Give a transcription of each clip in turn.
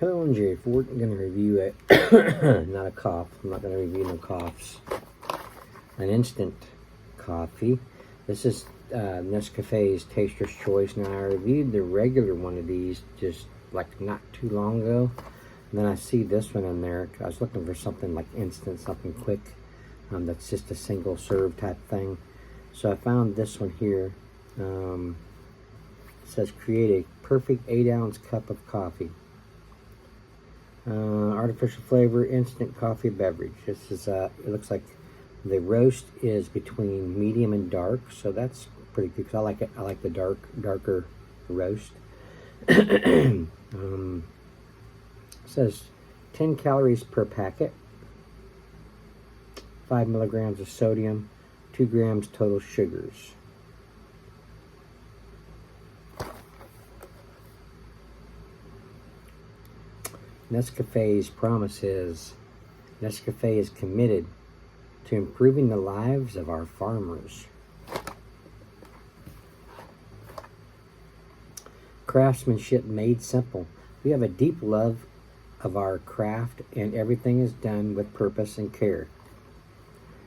Hello, I'm Jerry Ford. I'm going to review it. Not a cough. I'm not going to review no coughs. An instant coffee. This is Nescafe's Taster's Choice. Now, I reviewed the regular one of these just like not too long ago. And then I see this one in there. I was looking for something like instant, something quick. That's just a single serve type thing. So I found this one here. It says create a perfect 8-ounce cup of coffee. Artificial flavor, instant coffee beverage. This is it looks like the roast is between medium and dark, so that's pretty good because I like it. I like the darker roast. It says 10 calories per packet, 5 milligrams of sodium, 2 grams total sugars. Nescafe's promise is, Nescafe is committed to improving the lives of our farmers. Craftsmanship made simple. We have a deep love of our craft, and everything is done with purpose and care.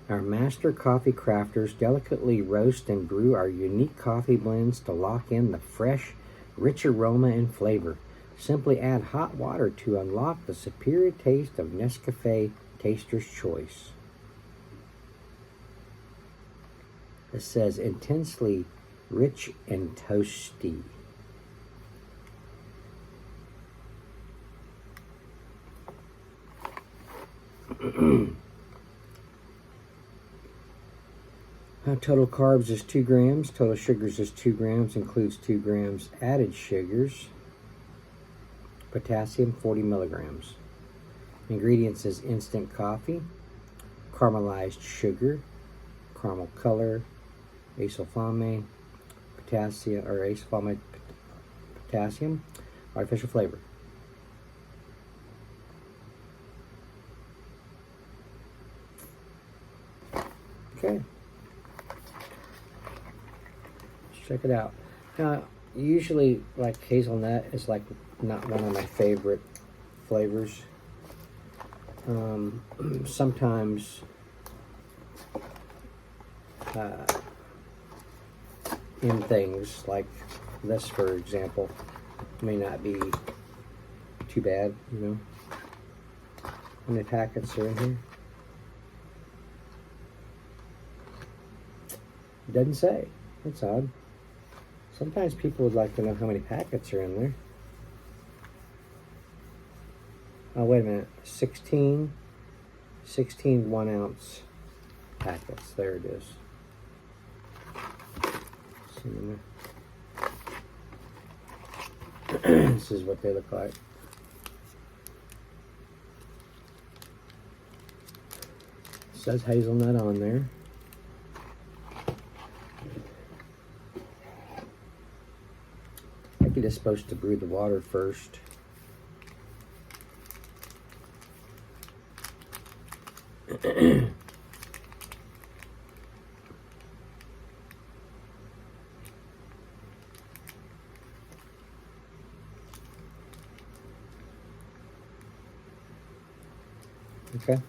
Our master coffee crafters delicately roast and brew our unique coffee blends to lock in the fresh, rich aroma and flavor. Simply add hot water to unlock the superior taste of Nescafe Taster's Choice. It says intensely rich and toasty. Total carbs is 2 grams. Total sugars is 2 grams. Includes 2 grams added sugars. Potassium 40 milligrams. Ingredients is instant coffee, caramelized sugar, caramel color, acesulfame, potassium or acesulfame potassium, artificial flavor. Okay, let's check it out. Now, usually, like hazelnut is like not one of my favorite flavors. Sometimes in things like this, for example, may not be too bad, you know. How many packets are in here? It doesn't say. That's odd. Sometimes people would like to know how many packets are in there. Oh, wait a minute. 16 1-ounce packets. There it is. This is what they look like. It says hazelnut on there. I think it is supposed to brew the water first. Okay.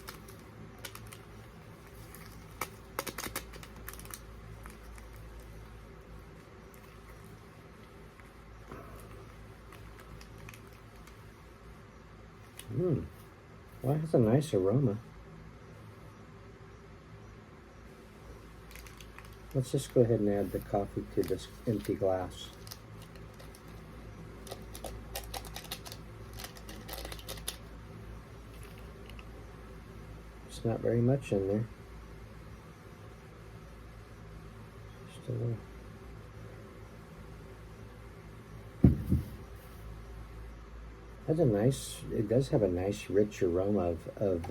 Well, it has a nice aroma. Let's just go ahead and add the coffee to this empty glass. It's not very much in there. Just a little. Has a nice. It does have a nice, rich aroma of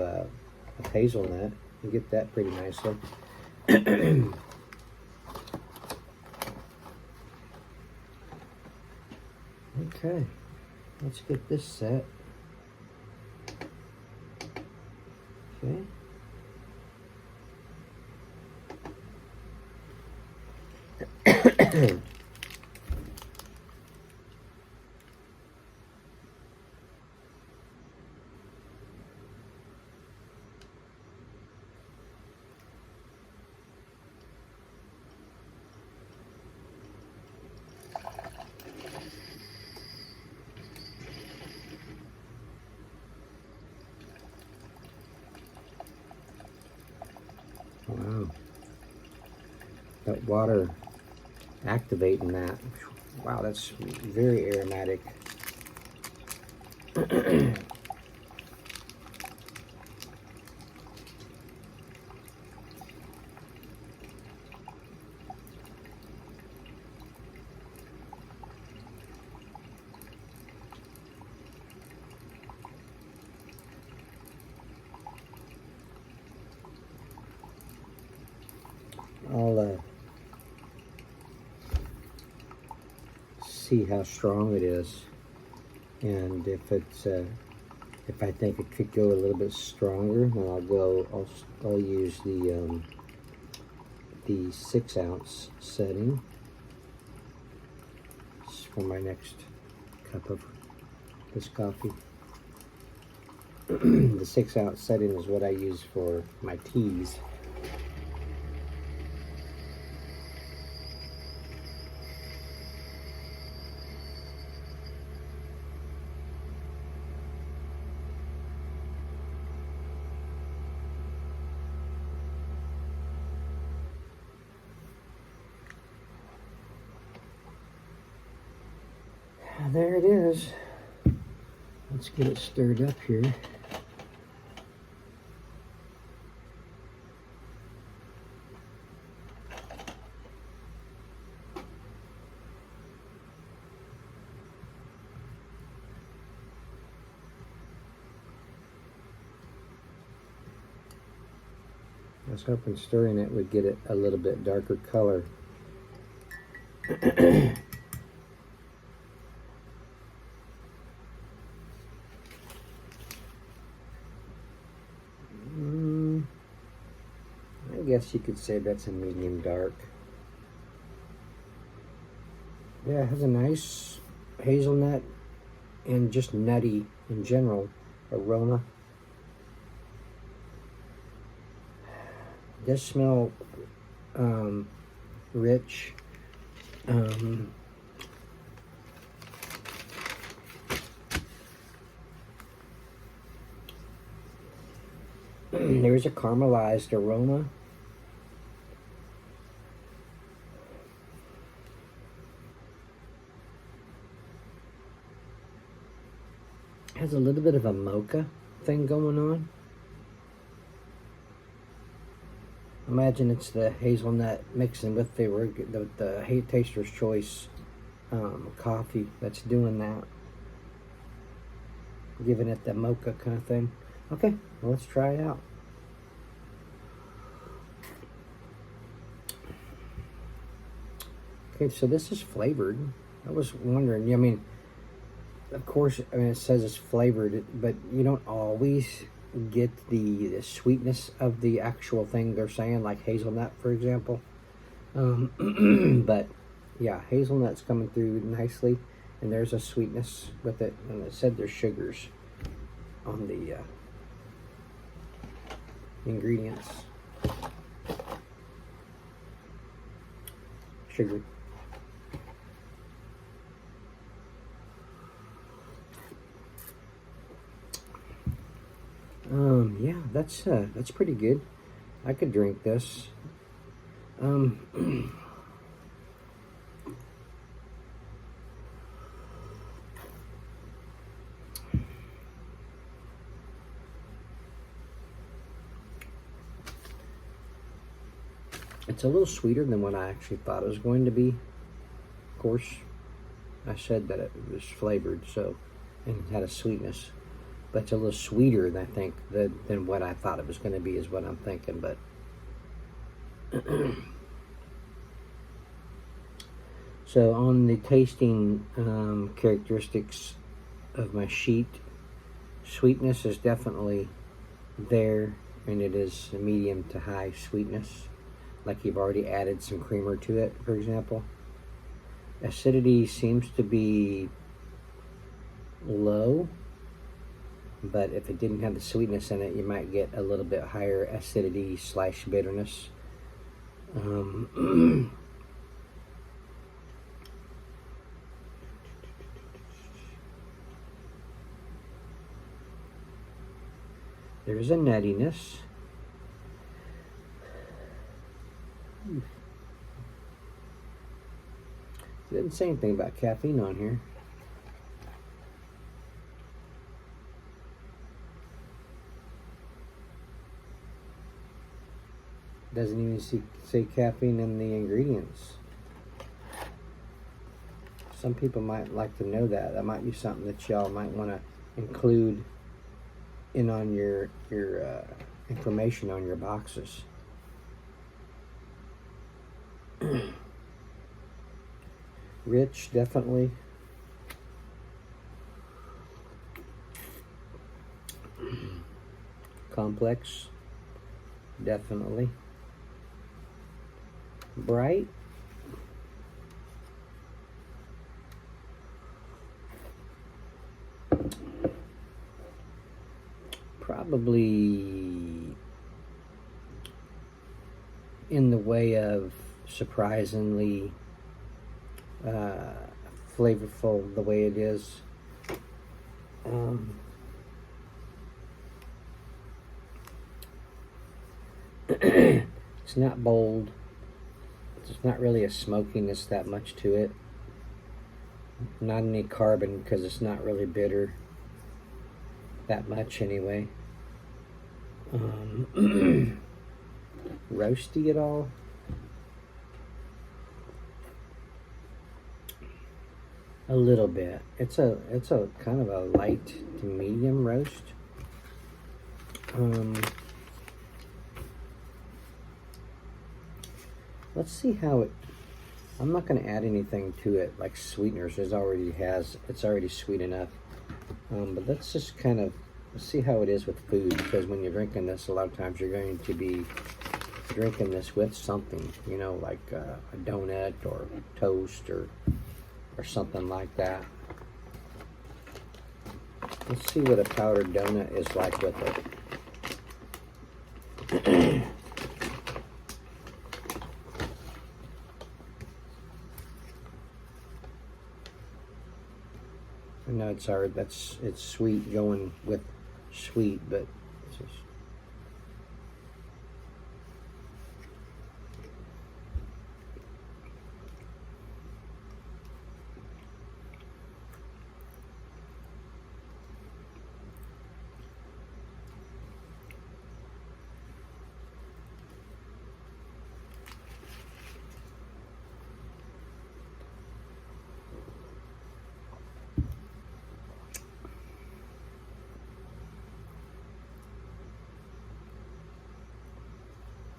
hazelnut. You get that pretty nicely. Okay, let's get this set. Okay. that water activating that. Wow, that's very aromatic. I'll see how strong it is, and if it's if I think it could go a little bit stronger, then I'll use the 6-ounce setting for my next cup of this coffee. The 6-ounce setting is what I use for my teas. There it is. Let's get it stirred up here. I was hoping stirring it would get it a little bit darker color. I guess you could say that's a medium dark. Yeah, it has a nice hazelnut and just nutty in general aroma. It does smell rich. There is a caramelized aroma. Has a little bit of a mocha thing going on. Imagine it's the hazelnut mixing with the Taster's Choice coffee that's doing that, giving it the mocha kind of thing. Okay, well, let's try it out. Okay, so this is flavored. I was wondering, I mean, of course, I mean, it says it's flavored, but you don't always get the sweetness of the actual thing they're saying, like hazelnut, for example. But yeah, hazelnut's coming through nicely, and there's a sweetness with it. And it said there's sugars on the ingredients. Sugar. Yeah, that's pretty good. I could drink this. It's a little sweeter than what I actually thought it was going to be. Of course, I said that it was flavored, so, and it had a sweetness. But it's a little sweeter, I think, than what I thought it was going to be, is what I'm thinking. But so on the tasting characteristics of my sheet, sweetness is definitely there, and it is a medium to high sweetness, like you've already added some creamer to it, for example. Acidity seems to be low, but if it didn't have the sweetness in it, you might get a little bit higher acidity / bitterness. There's a nuttiness. It didn't say anything about caffeine on here. Doesn't even say caffeine in the ingredients. Some people might like to know that. That might be something that y'all might want to include in on your information on your boxes. Rich, definitely. Complex, definitely. Bright. Probably in the way of surprisingly flavorful the way it is. It's not bold. There's not really a smokiness that much to it. Not any carbon because it's not really bitter that much anyway. Roasty at all? A little bit. It's a kind of a light to medium roast. Let's see how it. I'm not going to add anything to it like sweeteners. It's already sweet enough. But let's just kind of see how it is with food, because when you're drinking this, a lot of times you're going to be drinking this with something, you know, like a donut or toast or something like that. Let's see what a powdered donut is like with it. No, it's hard. It's sweet going with sweet, but it's just,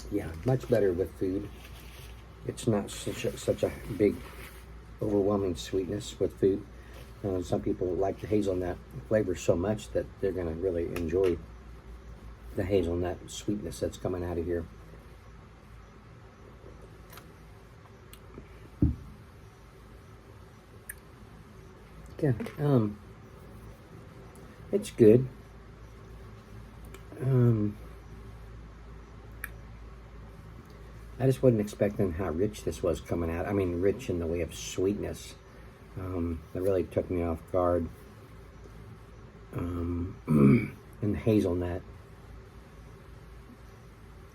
yeah, much better with food. It's not such a big, overwhelming sweetness with food. Some people like the hazelnut flavor so much that they're going to really enjoy the hazelnut sweetness that's coming out of here. Yeah, it's good. I just wasn't expecting how rich this was coming out. I mean, rich in the way of sweetness. That really took me off guard. And hazelnut.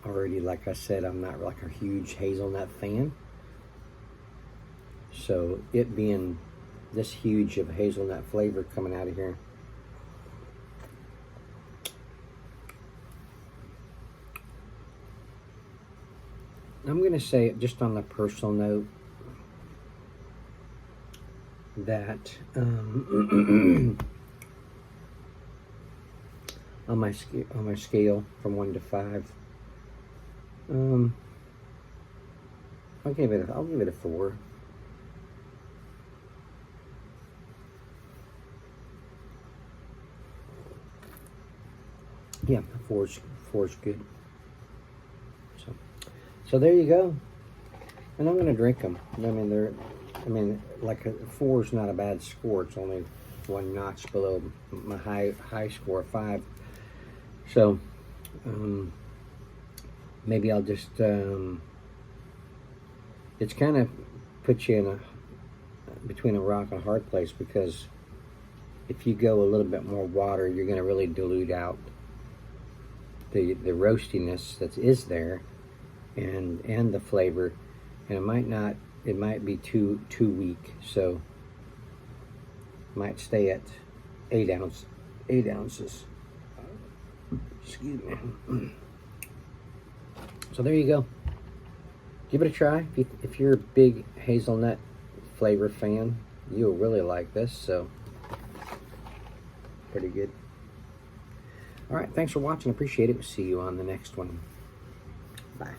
Already, like I said, I'm not like a huge hazelnut fan. So it being this huge of hazelnut flavor coming out of here. I'm going to say, just on the personal note, that on my scale from 1 to 5, I'll give it a 4. Yeah, 4's good. So there you go. And I'm going to drink them. I mean, like a 4 is not a bad score. It's only one notch below my high score of 5. So maybe I'll just. It's kind of puts you in between a rock and a hard place, because if you go a little bit more water, you're going to really dilute out the roastiness that is there, and the flavor, and it might not it might be too weak, so might stay at 8 ounces. Excuse me. So there you go. Give it a try. If you're a big hazelnut flavor fan, you'll really like this. So pretty good. All right, thanks for watching. Appreciate it. We'll see you on the next one. Bye.